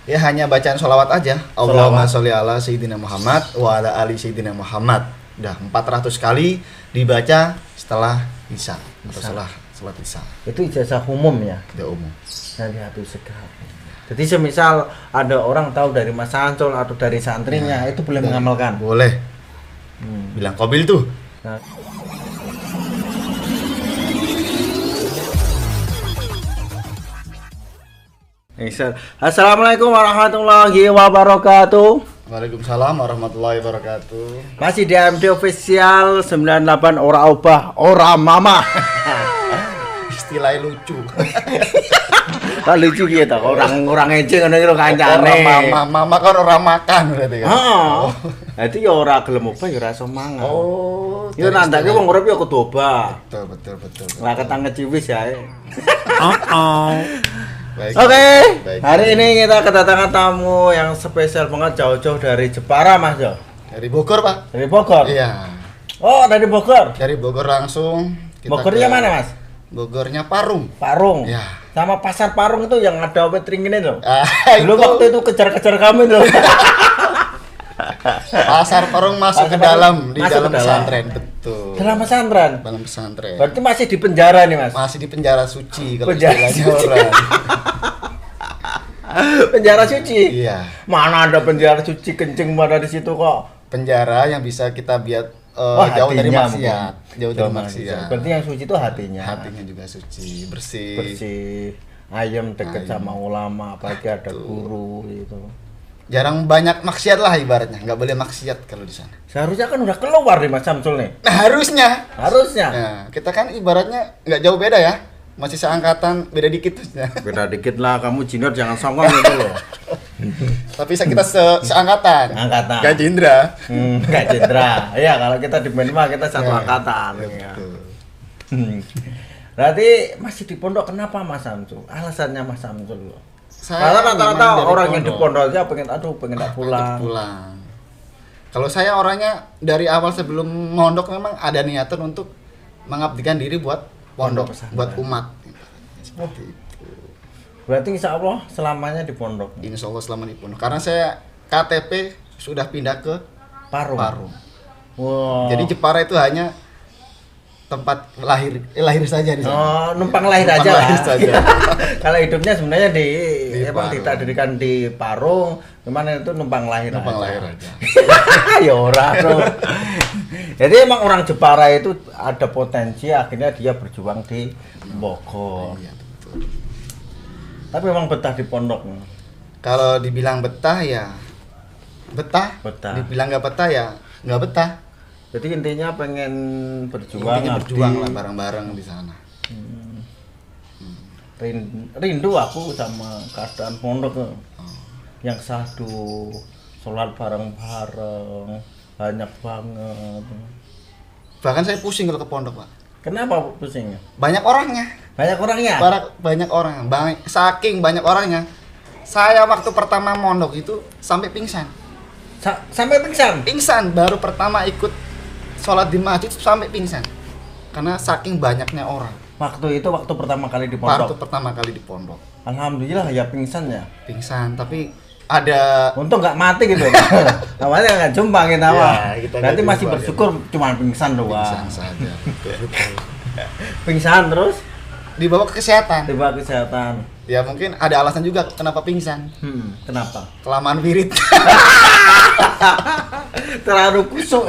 Ya hanya bacaan sholawat aja. Allahumma sholli ala sayyidina Muhammad wa ala ali sayyidina Muhammad. Udah 400 kali dibaca setelah isya atau setelah sholat isya. Itu ijazah umum ya? Tidak umum. Dari hati segala. Jadi semisal ada orang tahu dari Mas Ancol atau dari santrinya, itu boleh mengamalkan? Boleh. Bilang qabil tuh. Nah. Assalamualaikum warahmatullahi wabarakatuh. Waalaikumsalam warahmatullahi wabarakatuh. Masih di MD Official 98 ora obah, ora mama. Istilahnya lucu. Lah lucu gitu ta, orang ece ngono iki kancane. Mama kan orang makan berarti kan. Heeh. Dadi ya ora gelem obah ya ora iso mangan. Oh. Ya nandake wong urip ya kudu obah. Betul. Lah ketang ngeciwis ya. Baik. Oke, hari ini kita kedatangan tamu yang spesial banget jauh-jauh dari Jepara, Mas Jo. Dari Bogor, Pak. Dari Bogor. Iya. Oh, dari Bogor. Dari Bogor langsung. Bogornya mana, Mas? Bogornya Parung. Parung. Ya. Sama pasar Parung itu yang ada wetring ini loh. Itu. Dulu waktu itu kejar-kejar kami loh. Pasar Parung masuk ke dalam, di dalam pesantren, betul. Dalam pesantren. Dalam pesantren. Berarti masih di penjara nih, Mas. Masih di penjara suci kalau Penjara istilahnya suci. orang. Penjara suci. Iya. Mana ada penjara suci kencing pada di situ kok. Penjara yang bisa kita biar jauh dari maksiat, jauh dari maksiat. Berarti yang suci itu hatinya. Hatinya juga suci, bersih. Bersih. Ayam deket sama ulama, apalagi ada guru gitu. Jarang banyak maksiat lah ibaratnya, nggak boleh maksiat kalau di sana. Seharusnya kan udah keluar nih Mas Samsul nih. Nah, harusnya. Harusnya. Kita kan ibaratnya nggak jauh beda ya, masih seangkatan, beda dikit maksudnya. Beda dikit lah, kamu junior jangan songong gitu loh. Tapi kita seangkatan. Angkatan. Gak Jindra. Gak Jendra. Iya, kalau kita di Menma kita satu Ya, angkatan. ya, Ya. betul. Berarti masih di pondok kenapa Mas Samsul? Alasannya Mas Samsul loh. Saya Karena memang rata-rata dari orang yang di pondok. pondok aja pengen tak pulang. Kalau saya orangnya dari awal sebelum mondok memang ada niatan untuk mengabdikan diri buat pondok, pesantren. buat umat. Seperti itu. Berarti insya Allah selamanya di pondok. Insya Allah selama di pondok. Karena saya KTP sudah pindah ke Parung. Wow. Wow. Jadi Jepara itu hanya tempat lahir saja di sana. Oh, numpang lahir aja lahir lah. saja. Kalau hidupnya sebenarnya di emang Parung. ditadirikan di Parung, cuman itu numpang lahir Numpang aja. lahir aja. Ya ora, Bro. Jadi emang orang Jepara itu ada potensi akhirnya dia berjuang di Bogor. Iya, betul. Tapi emang betah di pondok. Kalau dibilang betah ya betah. Betah. Dibilang nggak betah ya nggak betah. Jadi intinya pengen berjuang. Intinya abdi. berjuang lah bareng-bareng di sana. Rindu aku sama keadaan pondok tuh. Yang sadu, sholat bareng-bareng, banyak banget. Bahkan saya pusing kalau ke pondok, Pak. Kenapa pusingnya? Banyak orangnya. Banyak orangnya? Banyak orang. Saking banyak orangnya. Saya waktu pertama mondok itu sampai pingsan. Sampai pingsan? Pingsan baru pertama ikut sholat di masjid sampai pingsan. Karena saking banyaknya orang. Waktu pertama kali di pondok? Waktu pertama kali di pondok. Alhamdulillah ya pingsan ya? Pingsan, tapi ada... Untung nggak mati gitu. Namanya nggak jumpa kita mah. Ya, kita Berarti nggak masih jumpa, bersyukur cuma pingsan doang. Pingsan saja. Betul. Pingsan terus? Dibawa ke kesehatan. Tiba kesehatan. Ya mungkin ada alasan juga kenapa pingsan. Kenapa? Kelamaan wirid. Terlalu kusuk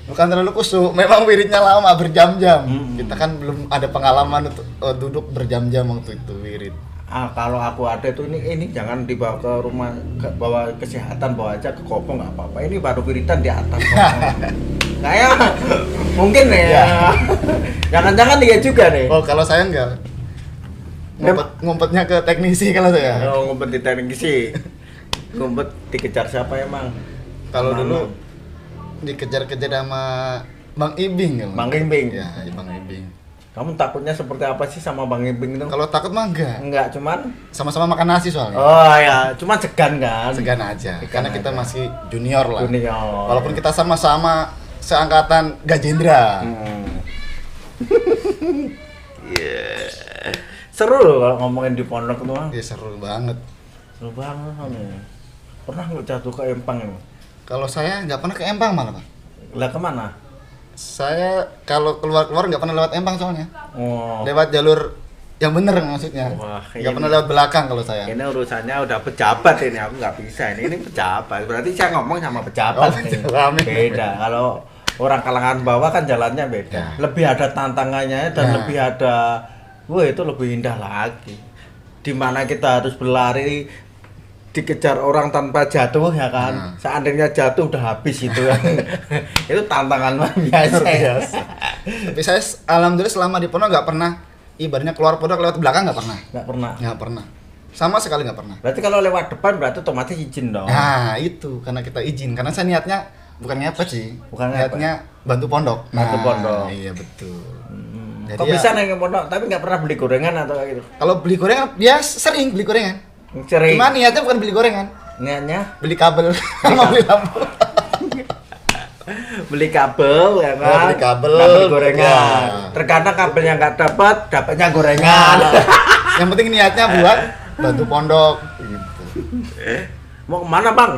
Bukan terlalu kusuk, memang wiridnya lama berjam-jam. Kita kan belum ada pengalaman untuk duduk berjam-jam waktu itu wirid. Kalau aku ada tuh ini jangan dibawa ke rumah, bawa kesehatan, bawa aja ke kopo nggak apa-apa. Ini baru wiridan di atas. Kayak mungkin ya. Jangan-jangan dia juga nih. Oh kalau saya enggak. Ngumpetnya ke teknisi kalau saya. Oh, ngumpet di teknisi. Ngumpet dikejar siapa emang? Kalau dulu dikejar-kejar sama Bang Ibing kan? Bang Ibing. Ya, Bang Ibing. Kamu takutnya seperti apa sih sama Bang Ibing itu? Kalau takut mah enggak. Enggak, cuman Sama-sama makan nasi soalnya. oh ya, cuma segan kan? Segan aja. Segan Karena kita aja. masih junior lah. Junior. Walaupun kita sama-sama seangkatan Gajendra. Seru loh kalau ngomongin di pondok tuh. Ya seru banget. Seru banget nih. Pernah nggak jatuh ke empang ini? Kalau saya nggak pernah ke Empang malah, Pak. Lah kemana? Saya kalau keluar-keluar nggak pernah lewat Empang soalnya. Oh. Lewat jalur yang bener maksudnya. Wah, Nggak ini- pernah lewat belakang kalau saya. Ini urusannya udah pejabat ini, aku nggak bisa ini pejabat. Berarti saya ngomong sama pejabat Oh, nih. amin. Beda. Kalau orang kalangan bawah kan jalannya beda. Ya. Lebih ada tantangannya dan Ya. lebih ada, wah itu lebih indah lagi. Dimana kita harus berlari dikejar orang tanpa jatuh ya kan. Seandainya jatuh udah habis itu kan. Itu tantangan luar biasa. Tapi saya alhamdulillah selama di pondok nggak pernah ibaratnya keluar pondok lewat belakang nggak pernah. Nggak pernah. Sama sekali nggak pernah. Berarti kalau lewat depan berarti otomatis izin dong. Nah itu karena kita izin karena saya niatnya bukan ngepet sih. Bukan niatnya bantu pondok. Bantu pondok. Iya betul. Jadi Kok ya, bisa naik ke pondok tapi nggak pernah beli gorengan atau kayak gitu? kalau beli gorengan dia sering beli gorengan. Sering. Cuma niatnya bukan beli gorengan, Niatnya beli kabel sama beli lampu. beli kabel ya kan? Beli kabel, nggak beli gorengan. ya. Terkadang kabelnya nggak dapat, dapatnya gorengan. Yang penting niatnya buat bantu pondok. Gitu. Mau kemana bang?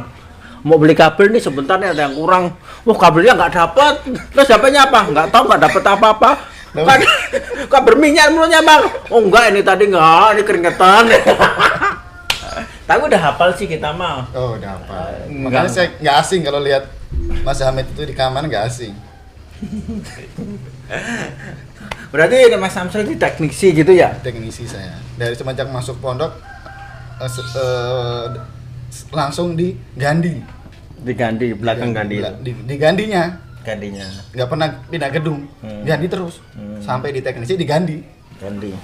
Mau beli kabel nih sebentar nih ada yang kurang. Wah kabelnya nggak dapat. Terus dapatnya apa? Nggak tahu nggak dapat apa-apa. Kan, kok berminyak mulutnya bang? Oh enggak ini tadi enggak, ini keringetan. Tapi udah hafal sih kita mah. Oh udah apa? Enggak. Makanya saya nggak asing kalau lihat Mas Hamid itu di kamar nggak asing. Berarti Mas Samsul itu teknisi gitu ya? Teknisi saya dari semenjak masuk pondok langsung diganti. Diganti belakang ganti. Digantinya Gantinya. nggak pernah pindah gedung, ganti terus sampai di teknisi diganti. Ganti.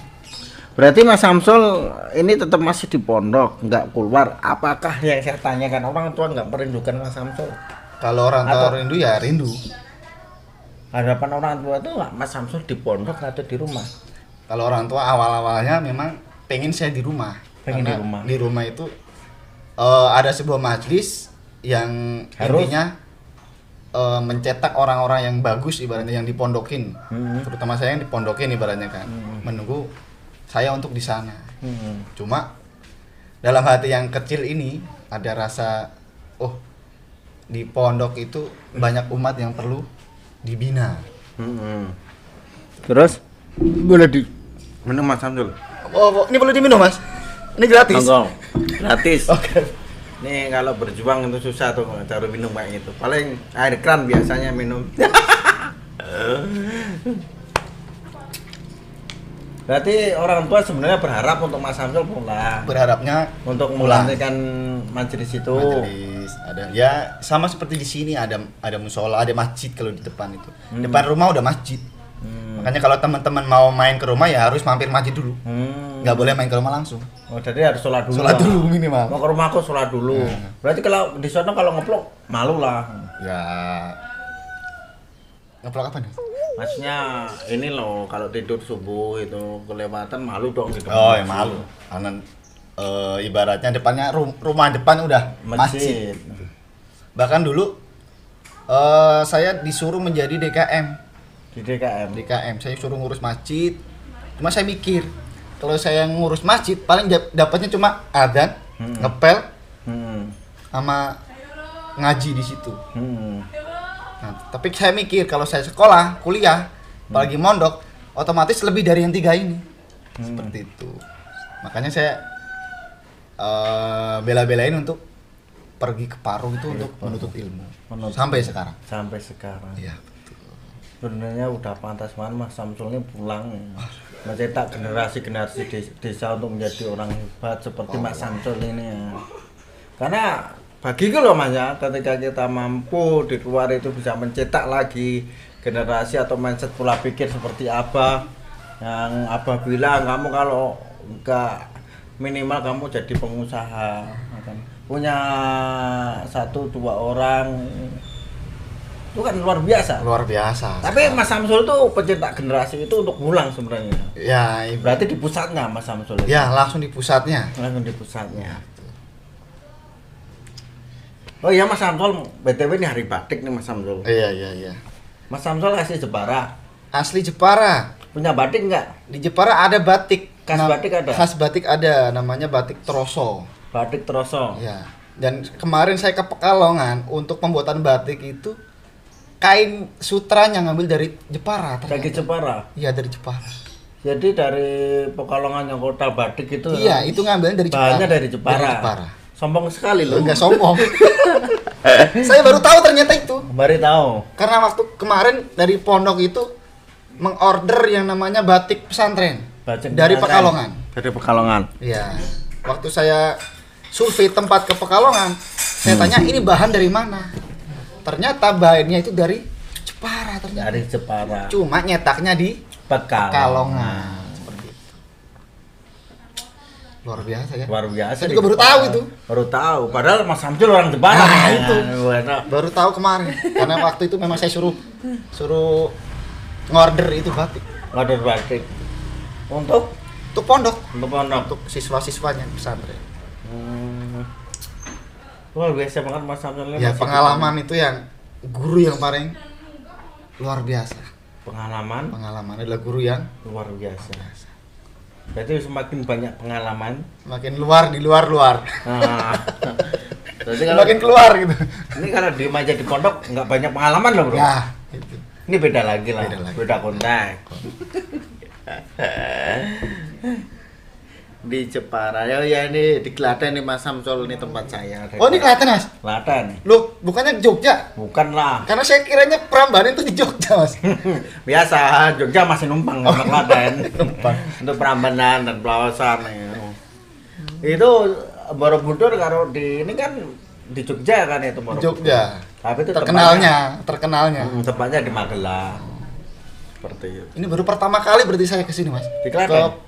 Berarti Mas Samsul ini tetap masih di pondok, nggak keluar. Apakah yang saya tanyakan orang tua nggak merindukan Mas Samsul? Kalau orang tua Atau- rindu ya rindu. Harapan orang tua itu nggak Mas Samsul di pondok atau di rumah? Kalau orang tua awal-awalnya memang pengen saya di rumah. Pengen di Karena rumah. Di rumah itu ada sebuah majelis yang Harus. intinya mencetak orang-orang yang bagus ibaratnya yang dipondokin. Terutama saya yang dipondokin ibaratnya kan. Menunggu saya untuk di sana. Cuma dalam hati yang kecil ini ada rasa di pondok itu banyak umat yang perlu dibina. Terus boleh di minum Mas Samsul. Oh, ini perlu diminum, Mas? Ini gratis. Monggo. Gratis. Oke. Nih kalau berjuang itu susah tuh cari minum kayak gitu. Paling air keran biasanya minum. Berarti orang tua sebenarnya berharap untuk Mas Samsul pulang. Berharapnya Untuk pulang. melanjutkan majelis itu. majelis ada ya sama seperti di sini ada musola, ada masjid kalau di depan itu. Depan rumah udah masjid. Makanya kalau teman-teman mau main ke rumah ya harus mampir masjid dulu. Nggak boleh main ke rumah langsung. Oh, jadi harus sholat dulu. Sholat lah. dulu minimal. Mau ke rumahku sholat dulu. Berarti kalau di sana kalau ngeplok malu lah. Ya. Ngeplok apa nih? Maksudnya ini loh kalau tidur subuh itu kelewatan malu dong gitu. Oh, ya malu. Karena ibaratnya depannya rumah depan udah masjid. Masjid. Bahkan dulu saya disuruh menjadi DKM. Di DKM. DKM saya suruh ngurus masjid. Cuma saya mikir kalau saya ngurus masjid paling dapatnya cuma adzan, ngepel sama ngaji di situ. Nah, tapi saya mikir kalau saya sekolah, kuliah, apalagi mondok, otomatis lebih dari yang 3 ini. Seperti itu. Makanya saya bela-belain untuk pergi ke Parung itu untuk menuntut ilmu. Sampai sekarang. Sampai sekarang. Iya. Sebenarnya udah pantas banget Mas Samsul ini pulang mencetak generasi-generasi desa untuk menjadi orang hebat seperti Mas Samsul ini ya. Karena bagiku loh Mas ya, ketika kita mampu di luar itu bisa mencetak lagi generasi atau mindset pola pikir seperti Abah yang Abah bilang kamu kalau enggak minimal kamu jadi pengusaha kan. Punya 1-2 orang itu kan luar biasa. Luar biasa. Tapi Mas Samsul tuh pencetak generasi itu untuk pulang sebenarnya. Ya, Berarti di pusatnya Mas Samsul. ya langsung di pusatnya. Langsung di pusatnya. Oh iya Mas Samsul, BTW ini hari batik nih Mas Samsul. Iya. Mas Samsul asli Jepara. Asli Jepara. Punya batik enggak? Di Jepara ada batik. Khas batik ada? Khas batik ada, namanya batik Troso. Batik Troso. Ya. Dan kemarin saya ke Pekalongan untuk pembuatan batik itu kain sutranya ngambil dari Jepara. Kaki Jepara. Iya, dari Jepara. Jadi dari Pekalongan yang kota batik itu. Iya, itu ngambilnya dari Jepara. Bahannya dari Jepara. Dari Jepara. Sombong sekali loh. Enggak sombong. Saya baru tahu ternyata itu. Baru tahu. Karena waktu kemarin dari pondok itu mengorder yang namanya batik pesantren Batik dari pesantren. Pekalongan. Dari Pekalongan. Iya. Waktu saya survei tempat ke Pekalongan, saya tanya ini bahan dari mana? Ternyata bahannya itu dari Jepara ternyata. Dari Jepara. Cuma nyetaknya di Pekalongan. Seperti itu. Luar biasa ya. Luar biasa. Saya di juga baru Jepara. tahu itu. Baru tahu. Padahal Mas Samsul orang Jepara. Nah, itu. Benar. Baru tahu kemarin. Karena waktu itu memang saya suruh ngorder itu batik Order batik. Untuk pondok, pondok. untuk siswa-siswanya pesantren. Luar biasa banget Mas Samsul ini. Ya masih pengalaman itu yang guru yang paling luar biasa. pengalaman Pengalaman adalah guru yang luar biasa. Berarti semakin banyak pengalaman. makin luar di luar. Nah, berarti kalau Makin keluar gitu. ini kalau diem aja di pondok nggak banyak pengalaman loh bro. Ya, itu. Ini beda lagi lah. Beda lagi. Beda konteks. Di Jepara ya ini di Klaten nih Mas Samsul ini tempat saya. Oh, ini Klaten, Mas. Klaten. Loh, bukannya Jogja? Bukan lah. Karena saya kiranya Prambanan itu di Jogja, Mas. Biasa Jogja masih numpang sama Klaten. Numpang. Untuk Prambanan dan Pelawasan ya. Itu Borobudur kalau di ini kan di Jogja kan itu Borobudur. Jogja. Tapi itu Terkenalnya. tempatnya di Magelang. Seperti itu. Ini baru pertama kali berarti saya ke sini, Mas. Di Klaten?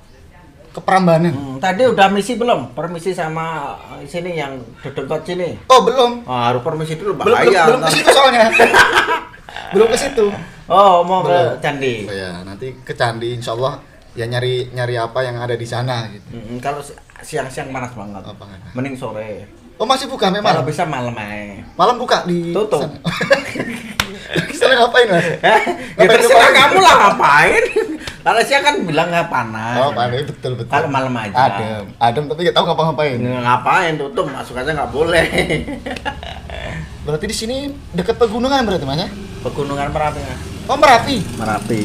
Ke Prambanan. Tadi udah misi belum? Permisi sama sini yang dekat sini. Oh, belum. Harus permisi dulu Belum bahaya. belum ke situ soalnya. Belum ke situ. Oh, mau Belum. ke Candi. Oh ya, nanti ke Candi insyaallah ya nyari apa yang ada di sana gitu. Kalau siang-siang panas banget. Oh, panas. Mending sore. Oh, masih buka Kalau memang. bisa malam aja. Malam buka di Tutup. sana. Sana ngapain, Mas? Ya Ngapain terserah ke kamu lah ngapain. Kalau siang kan bilang nggak panas. Oh, panas betul. Kalau malam aja. Adem tapi nggak tahu ngapa-ngapain. Ngapain tutup masuk aja nggak boleh. Berarti di sini dekat pegunungan berarti, Mas ya? Pegunungan Merapi. Oh, Merapi. Merapi.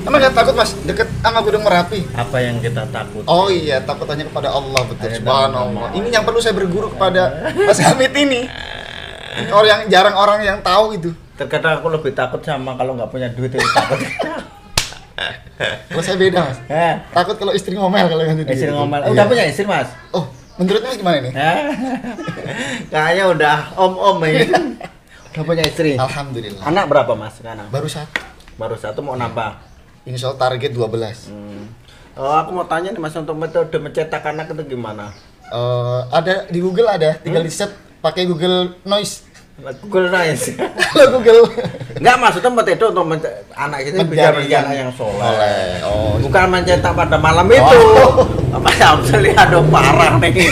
Emang nggak takut, Mas? Dekat sama Gunung Merapi. Apa yang kita takut? Oh iya, takut hanya kepada Allah, betul. Hanya Subhanallah. kepada Ini yang perlu saya berguru kepada Mas Hamid ini. Orang yang jarang orang yang tahu itu. Terkadang aku lebih takut sama kalau nggak punya duit itu takut. Kalau saya beda, Mas. Takut kalau istri ngomel kalau yang itu. Istri ngomel. Iya. Udah punya istri mas? Oh, menurut Mas gimana ini? Kayaknya udah om ini. Udah punya istri. Alhamdulillah. Anak berapa mas sekarang? Baru satu. Baru satu mau nambah. Insya Allah target 12. Oh, aku mau tanya nih mas untuk metode mencetak anak itu gimana? Ada di Google ada, tinggal di set pakai Google Noise. Google Nice. Kalau Google. Enggak maksudnya metode untuk anak itu bisa menjadi anak yang soleh. Oh, Bukan mencetak pada malam itu. Apa ya lihat dong parah nih.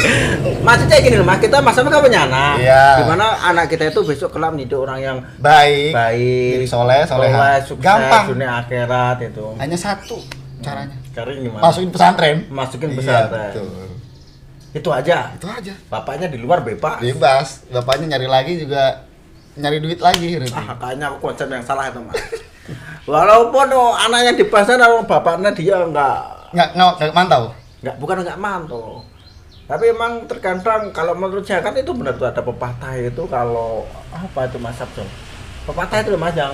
Maksudnya gini loh mas, kita masa kan punya anak. Iya. Gimana anak kita itu besok kelak menjadi orang yang baik. baik, Jadi soleha. sukses, Gampang. dunia akhirat itu. Hanya satu caranya. Cari gimana? Masukin pesantren. Masukin Iya, pesantren. betul. Itu aja. Itu aja. Bapaknya di luar bebas. Bebas. Bapaknya nyari lagi juga nyari duit lagi berarti. Kayaknya aku konsep yang salah itu mas. Walaupun anaknya di pesantren, bapaknya dia Nggak mantau. bukan nggak mantau. Tapi emang terkadang kalau menurut saya kan itu benar tuh ada pepatah itu kalau apa itu mas Sabto. Pepatah itu mas yang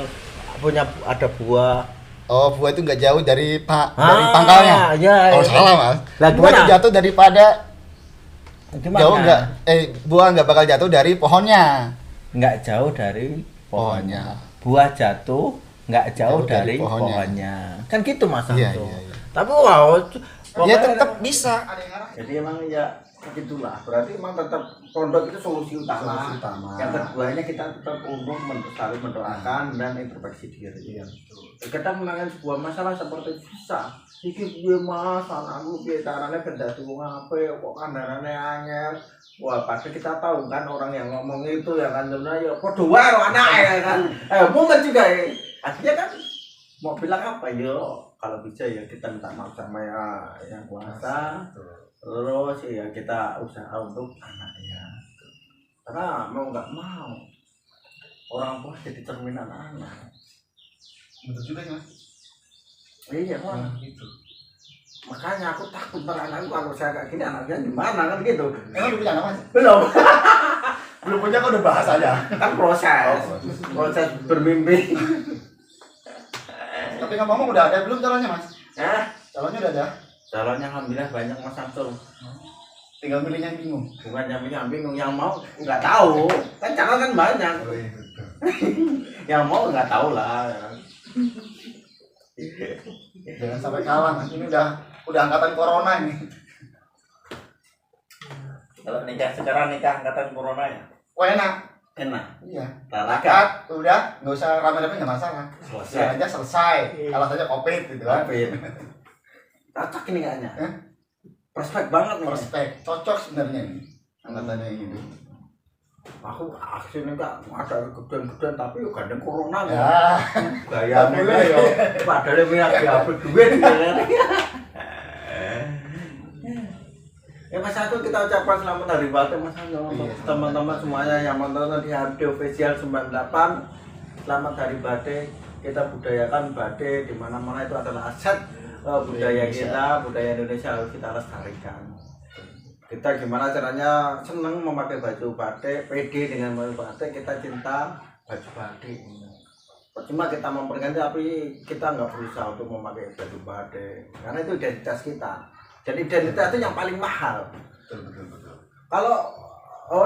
punya ada buah. Oh, buah itu nggak jauh dari dari pangkalnya. Ya, Oh, salah, Mas. Lah, Buah itu gimana? jatuh daripada Gimana? jauh nggak buah nggak bakal jatuh dari pohonnya. Nggak jauh dari Pohonnya. Buah jatuh nggak jauh Jauh dari dari pohonnya. pohonnya. Kan gitu mas Iya, Sabto. iya, iya. Tapi wow, Ya pokoknya- tetap bisa. Jadi emang ya begitulah. Berarti emang tetap pondok itu solusi utama. Solusi utama. Yang keduanya kita tetap untuk saling mendoakan dan introspeksi diri. Iya. Kita menangani sebuah masalah seperti susah. Iki piye mas, anakmu piye carane ben dadi wong apik kok kandhanane angel. Wah, pasti kita tahu kan orang yang ngomong itu ya kan sebenarnya ya padha wae karo anake ya kan. Momen juga ya. Akhirnya kan mau bilang apa yo kalau bisa ya kita minta maaf sama yang kuasa Terus ya kita usaha untuk anaknya. Karena mau nggak mau orang tua jadi cerminan anak. Betul juga sih mas. Iya kan Gitu. makanya aku takut ntar anakku kalau saya kayak gini anaknya gimana kan gitu. Emang lu punya anak mas? Belum. Belum punya kok udah bahas aja. Kan proses bermimpi. Tapi ngomong udah ada belum calonnya mas? Calonnya udah ada. Calonnya alhamdulillah banyak Mas Samsul. Tinggal milih yang bingung. Bukan yang bingung, yang mau nggak tahu. Kan calon kan banyak. Oh iya betul. Yang mau nggak tahu lah. Jangan sampai kalah mas. Ini udah angkatan corona ini. Kalau nikah sekarang nikah angkatan corona ya. Wah enak. Enak. Iya. Lalakan. Udah nggak usah rame-rame nggak masalah. Selesai. Aja selesai. Alasannya covid gitu kan. Covid. Cocok ini kayaknya. Eh? Prospek banget nih. Prospek cocok sebenarnya ini angkatannya ini. Aku akhirnya enggak ada gedean-gedean tapi yo gandeng corona nih. Ya. Gaya mulai yo. Padahal minat diupload duit gitu kan. Ya Mas Anto kita ucapkan selamat hari Bate Mas Anto untuk teman-teman semuanya yang menonton di HD Official 98. Selamat hari Bate. Kita budayakan Bate di mana-mana itu adalah aset budaya kita, budaya Indonesia harus kita lestarikan. Kita gimana caranya seneng memakai baju batik, pede dengan baju batik, kita cinta baju batik. Cuma kita memperkenalkan tapi kita nggak berusaha untuk memakai baju batik karena itu identitas kita. Jadi identitas itu yang paling mahal. Betul. Kalau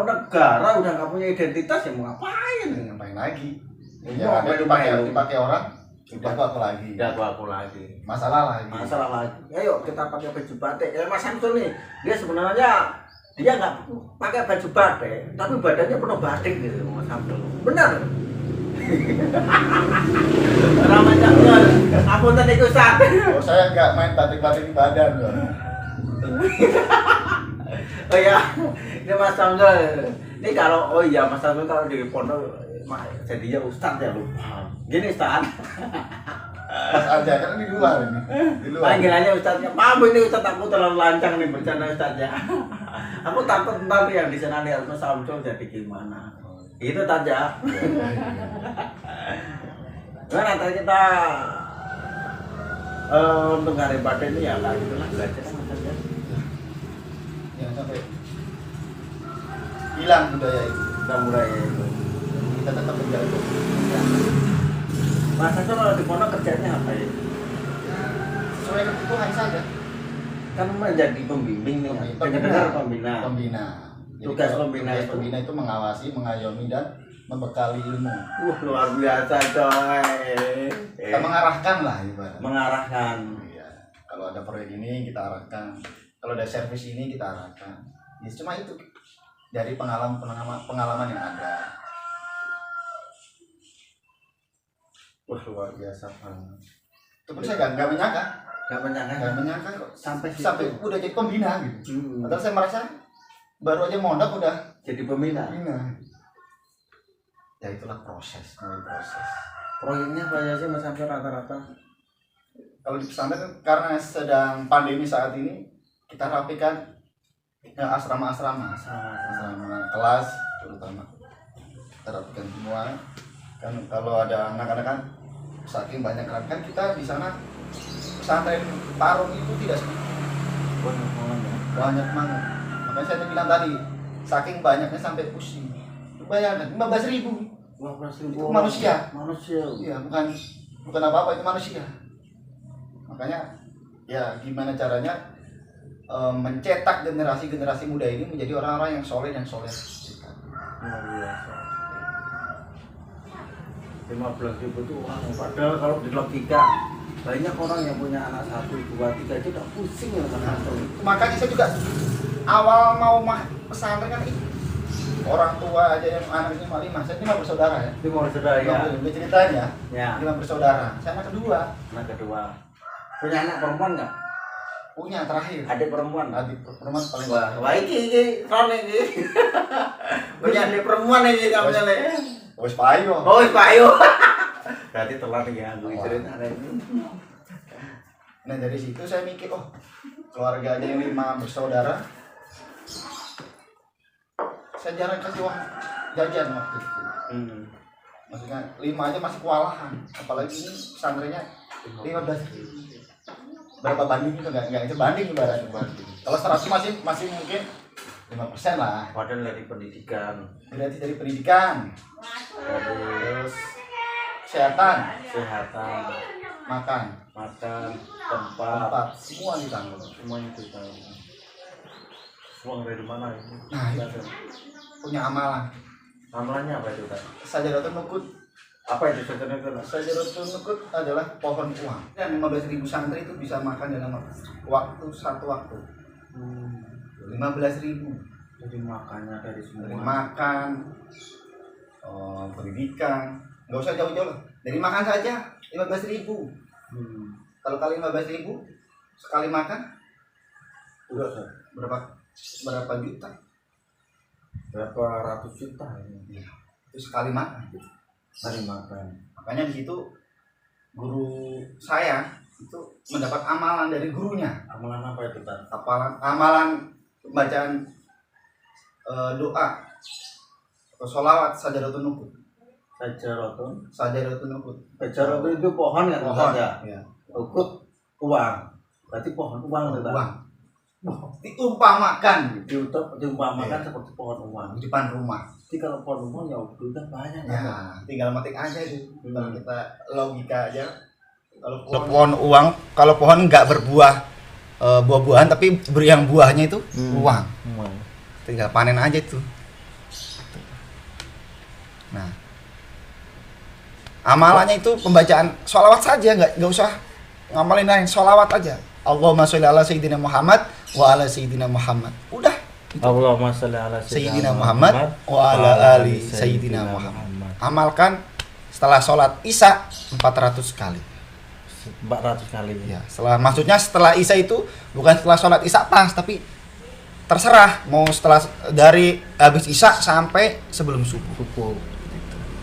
negara udah nggak punya identitas ya mau ngapain? Ngapain lagi? Ya, ada dipakai orang. Udah aku lagi. Aku lagi. Masalah lagi. Ayo kita pakai baju batik. Ya Mas Samsul nih, dia sebenarnya dia nggak pakai baju batik, tapi badannya penuh batik gitu Mas Samsul. Benar. Ramanya aku tadi kusat. Oh, saya nggak main batik-batik di badan loh. Oh ya, ini Mas Samsul. Ini kalau Mas Samsul kalau di pondok jadinya Ustadz ya lupa. Gini Ustadz. Pas aja kan di luar ini. Di luar. Panggilannya Ustadznya. Maaf ini Ustadz aku terlalu lancang nih bercanda Ustadznya. Aku takut ntar yang di sana lihat Mas Samsul jadi gimana. Itu saja. Nah, nanti kita untuk hari Bate ini ya kayak gitulah belajar saja. Jangan sampai hilang budaya itu. Kita mulai itu. Kita tetap menjaga. Mas Samsul kalau di pondok kerjanya apa ya? Sesuai kebutuhan saja. Kan menjadi pembimbing nih, dengar pembina. Tugas pembina itu mengawasi, mengayomi dan membekali ilmu. Luar biasa coy. Kita mengarahkan lah ibarat. Mengarahkan. Iya. Kalau ada proyek ini kita arahkan. Kalau ada servis ini kita arahkan. Ya cuma itu dari pengalaman yang ada. Luar biasa banget. Itu pun saya nggak menyangka. Nggak menyangka kok sampai udah jadi pembina gitu. Padahal saya merasa baru aja mondok udah jadi pembina. Ya itulah proses. Proyeknya apa aja sih Mas Samsul rata-rata? Kalau di pesantren karena sedang pandemi saat ini kita rapikan asrama kelas terutama kita rapikan semua. Kan kalau ada anak-anak kan saking banyak kan kita di sana pesantren Parung itu tidak sedikit. Banyak banget. Makanya saya bilang tadi saking banyaknya sampai pusing. Bayangkan 15.000. 15.000 itu manusia. Iya, bukan apa-apa, itu manusia. Makanya ya gimana caranya mencetak generasi muda ini menjadi orang-orang yang soleh dan soleh. Luar biasa. 15.000 itu padahal kalau di logika banyak orang yang punya anak 1, 2, 3 itu udah pusing ya Mas Samsul. Makanya saya juga awal mau pesantren kan orang tua aja yang anaknya cuma 5, saya 5 bersaudara ya. 5 bersaudara ya. Udah ceritain ya. 5 bersaudara. Saya anak kedua. Punya anak perempuan nggak? Punya terakhir. Adik perempuan paling. Wah iki Ron iki. Punya adik perempuan iki kamunya le. Wis payo. Berarti telat ya aku cerita ini. Nah dari situ saya mikir keluarga aja yang 5 bersaudara, saya jarang kasih uang jajan waktu itu. Maksudnya 5 aja masih kewalahan, apalagi ini pesantrennya 15.000. Berapa banding itu nggak sebanding ibaratnya. Kalau 100 masih mungkin 5% lah. Padahal dari pendidikan. Berarti dari pendidikan, terus kesehatan, makan, tempat, semua ditanggung. Semuanya ditanggung. Uang dari mana ini? Nah, itu punya amalan. Amalannya apa itu kan? Sajadatun nukut. Apa itu sebenarnya itu? Sajadatun nukut adalah pohon uang. Dan 15.000 santri itu bisa makan dalam satu waktu. 15.000. Jadi makannya dari semua. Dari makan, pendidikan, nggak usah jauh-jauh lah. Dari makan saja 15.000. Kalau kali 15.000 sekali makan, udah berapa juta? Berapa ratus juta ini? Ya, itu sekali makan. Makanya di situ guru saya itu mendapat amalan dari gurunya. Amalan apa itu kan? Amalan bacaan doa atau sholawat sajadatun nukut. Sajadatun nukut. Sajadatun itu pohon kan? Pohon ya. Nukut uang. Berarti pohon uang itu kan? Diumpamakan seperti pohon uang di depan rumah. Jadi kalau pohon uang ya udah banyak ya, tinggal metik aja itu. Kalau kita logika aja, kalau pohon nggak berbuah buah-buahan tapi beri yang buahnya itu uang. Tinggal panen aja itu. Nah, amalannya itu pembacaan sholawat saja, nggak usah ngamalin lain, sholawat aja. Allahumma sholli ala sayyidina Muhammad wa ala sayyidina Muhammad. Udah. Allahumma sholli ala sayyidina Muhammad wa ala ali sayyidina Muhammad. Amalkan setelah sholat Isya 400 kali. 400 kali. Ya, maksudnya setelah Isya itu bukan setelah sholat Isya pas, tapi terserah mau setelah dari habis Isya sampai sebelum subuh.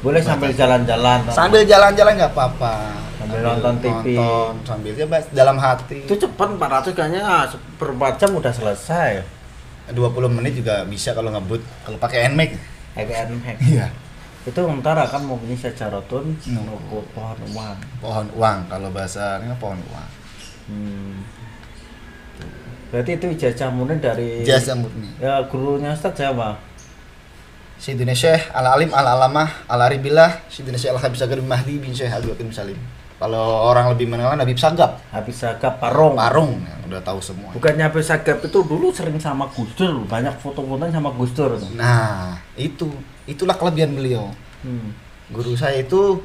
Boleh sambil jalan-jalan. Sambil jalan-jalan nggak apa-apa. Sambil nonton TV. Sambil ya dalam hati. Itu cepat 400 kayaknya seperempat jam udah selesai. 20 menit juga bisa kalau ngebut. Kalau pakai NMAX. Iya. Itu ntar akan mau ini sajadatun nukut pohon uang. Pohon uang kalau bahasanya pohon uang. Berarti itu ijazah murni dari. Ijazah murni. Ya gurunya Ustaz siapa? Sayyidina Syekh Al-Alim Al-Alamah Al-Aribillah Sayyidina Syekh Al-Habib Mahdi bin Syekh Abdul Hakim Salim. Kalau orang lebih mengenal Habib Sagap. Habib Sagap Parung ya, udah tahu semua. Bukannya Habib Sagap itu dulu sering sama Gus Dur, banyak foto-fotonya sama Gus Dur. Nah, itulah kelebihan beliau. Guru saya itu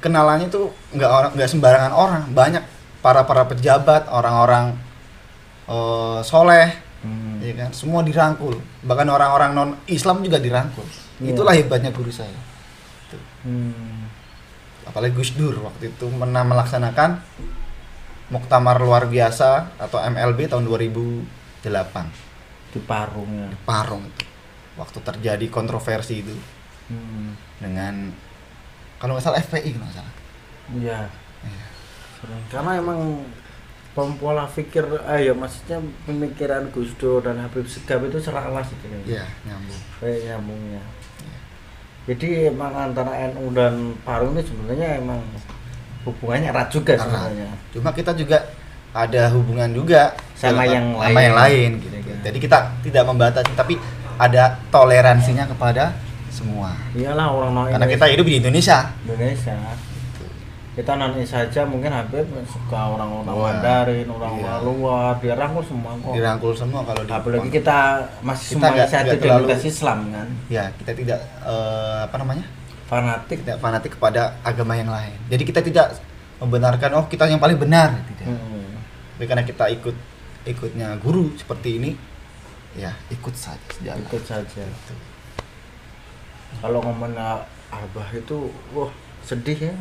kenalannya itu nggak sembarangan orang, banyak para pejabat, orang-orang soleh. Ya kan, semua dirangkul, bahkan orang-orang non Islam juga dirangkul. Itulah hebatnya guru saya. Apalagi Gus Dur waktu itu pernah melaksanakan muktamar luar biasa atau MLB tahun 2008 di Parung itu. Waktu terjadi kontroversi itu dengan kalau nggak salah FPI kalau nggak salah. Iya. Karena emang pola pikir, ya maksudnya pemikiran Gus Dur dan Habib Sagap itu seralas gitu. Iya, nyambung. Nyambungnya. Ya. Jadi emang antara NU dan Parung itu sebenarnya emang hubungannya erat juga sebenarnya. Cuma kita juga ada hubungan juga sama yang lain gitu. Jadi kita tidak membatasi, tapi ada toleransinya kepada semua. Iyalah orang karena kita hidup di Indonesia. Kita nanti saja mungkin Habib suka orang-orang Mandarin, orang luar, dirangkul semua kok. Dirangkul semua kalau di. Apalagi kita masih semua satu identitas Islam kan. Ya, kita tidak fanatik. Tidak fanatik kepada agama yang lain. Jadi kita tidak membenarkan kita yang paling benar tidak. Tapi karena kita ikutnya guru seperti ini, ya ikut saja sejalan. Ikut saja. Kalau ngomong Abah itu sedih ya.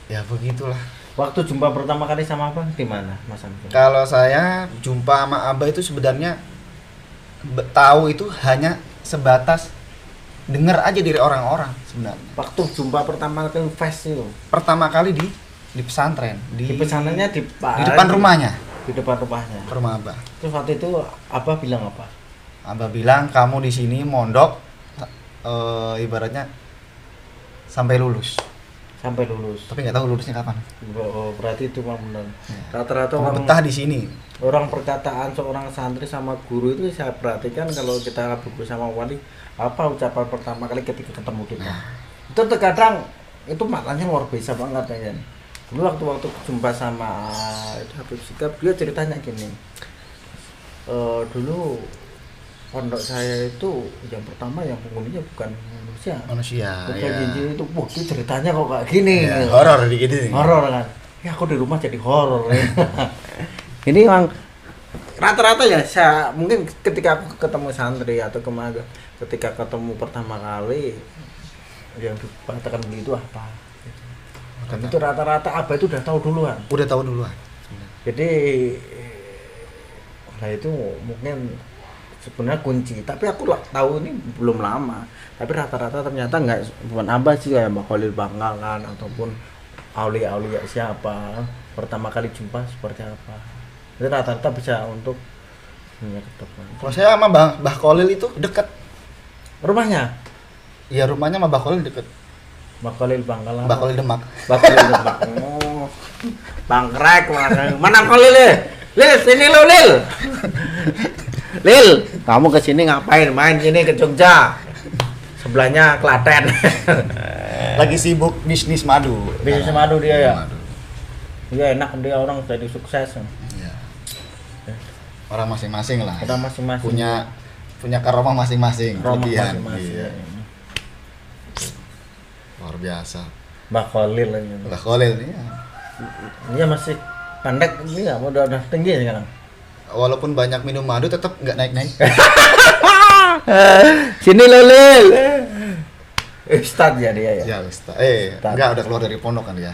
Ya begitulah. Waktu jumpa pertama kali sama Abah di mana, Mas Amir? Kalau saya jumpa sama Abah itu sebenarnya tahu itu hanya sebatas dengar aja dari orang-orang sebenarnya. Waktu jumpa pertama kali fest itu. Pertama kali di pesantren, Di pesantrennya di depan rumahnya, Di depan rumahnya. rumah Abah. Terus waktu itu Abah bilang apa? Abah bilang kamu di sini mondok ibaratnya sampai lulus. Sampai lulus. Tapi nggak tahu lulusnya kapan. Oh, berarti itu memang benar. Ya. Rata-rata Kamu orang betah di sini. orang perkataan seorang santri sama guru itu saya perhatikan kalau kita buku sama wali apa ucapan pertama kali ketika ketemu kita. Itu terkadang itu maknanya luar biasa banget ya. Dulu waktu jumpa sama itu Habib Sikap dia ceritanya gini. Dulu pondok saya itu yang pertama yang penghuninya bukan manusia, bukan ya. jinjin itu. Wah, itu ceritanya kok kayak gini. Ya, horor dikit ini. Horor kan. Ya aku di rumah jadi horor. Ini memang rata-rata ya saya mungkin ketika aku ketemu santri atau ketika ketemu pertama kali yang dikatakan begitu apa. Dan itu rata-rata Abah itu udah tahu duluan. Udah tahu duluan. Jadi nah itu mungkin sebenarnya kunci, tapi aku tahu ini belum lama. Tapi rata-rata ternyata nggak bukan Abah sih, kayak Mbak Khalil Bangkalan ataupun aulia-aulia siapa pertama kali jumpa seperti apa. Jadi rata-rata bisa untuk Kalau saya sama Mbah Khalil itu dekat. rumahnya. Iya, rumahnya sama Mbah Khalil dekat. Mbak Khalil Bangkalan. Mbah Khalil Demak. Mbak Khalil Demak. Oh. Bangkrek mana Khalil ya? Lil, sini lo Lil. Lil, kamu ke sini ngapain? Main sini ke Jogja. Sebelahnya Klaten. Lagi sibuk bisnis madu. Bisnis madu dia ya. Madu. Dia enak, dia orang jadi sukses. Iya. Orang masing-masing lah. Kita masing-masing Punya karomah masing-masing. rumah Kelebihan. masing-masing. Iya. Luar biasa. Mbak Khalil ini. Mbah Khalil iya. Dia masih pendek, ini nggak udah tinggi sekarang. Walaupun banyak minum madu tetap nggak naik-naik. Sini lo Lil. Ustad ya dia ya. Ya, Ustaz. Ustaz. Enggak udah keluar dari pondok kan ya.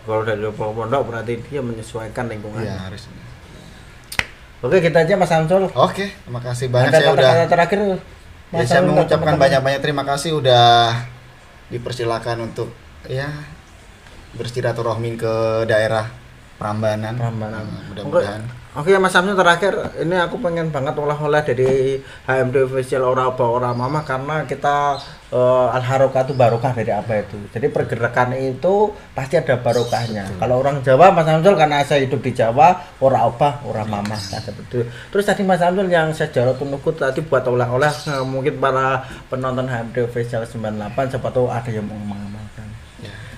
Kalau dari pondok berarti dia menyesuaikan lingkungan. Iya, harus. Oke, kita aja Mas Samsul. Oke, terima kasih banyak. Ada Saya udah kata-kata terakhir ya, Mas saya Samsul, mengucapkan teman-teman. banyak-banyak terima kasih udah dipersilakan untuk ya bersilaturahmi ke daerah Prambanan. Prambanan. Mudah-mudahan. Oke Mas Samsul, terakhir ini aku pengen banget oleh-oleh dari HMD Official Ora Apa Ora Mama karena kita al harokatu barokah dari apa itu. Jadi pergerakan itu pasti ada barokahnya. Kalau orang Jawa Mas Samsul, karena saya hidup di Jawa, ora apa ora mama. Nah, seperti itu. Terus tadi Mas Samsul yang saya jarot nukut tadi buat oleh-oleh, mungkin para penonton HMD Official 98 siapa tahu ada yang mau mengamalkan.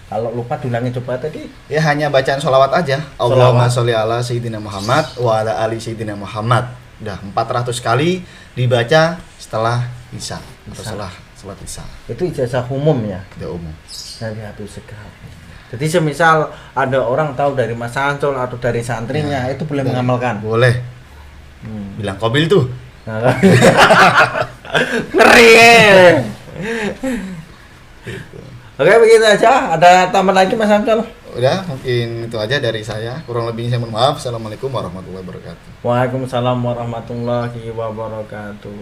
Kalau lupa diulangi coba tadi. Ya hanya bacaan sholawat aja. Allahumma sholli ala sayyidina Muhammad wa ala ali sayyidina Muhammad. Udah 400 kali dibaca setelah Isya atau setelah sholat Isya. Itu ijazah umum ya. Tidak umum. Dari Habib Sikap. Jadi semisal ada orang tahu dari Mas Samsul atau dari santrinya, itu boleh mengamalkan. Boleh. Bilang Qabil tuh. Nah, ngeri ya. Oke, begitu aja. Ada tambahan lagi Mas Samsul? Udah, mungkin itu aja dari saya. Kurang lebihnya saya mohon maaf. Assalamualaikum warahmatullahi wabarakatuh. Waalaikumsalam warahmatullahi wabarakatuh.